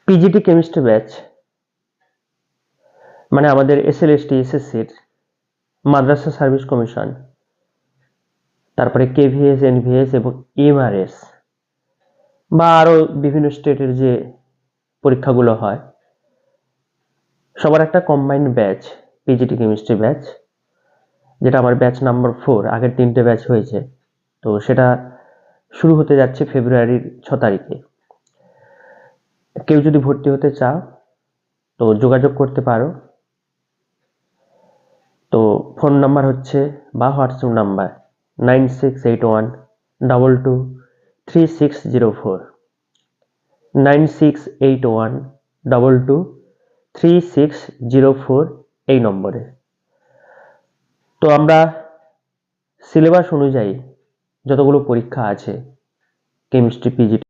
PGT chemistry batch মানে আমাদের SLST এসএসসির মাদ্রাসা সার্ভিস কমিশন, তারপরে কেভিএস এনভিএস এবং এমআরএস বা আরো বিভিন্ন স্টেটের যে পরীক্ষাগুলো হয় সবার একটা combined batch PGT chemistry batch, যেটা আমার ব্যাচ নাম্বার 4। আগের 3টে ব্যাচ হয়েছে, তো সেটা শুরু হতে যাচ্ছে ফেব্রুয়ারির 6 তারিখে। কেউ যদি ভর্তি হতে চাও তো যোগাযোগ করতে পারো। তো ফোন নাম্বার হচ্ছে বা হোয়াটসঅ্যাপ নাম্বার 9681223604, 9681223604 এই নম্বরে। তো আমরা সিলেবাস অনুযায়ী যতগুলো পরীক্ষা আছে কেমিস্ট্রি পিজিটি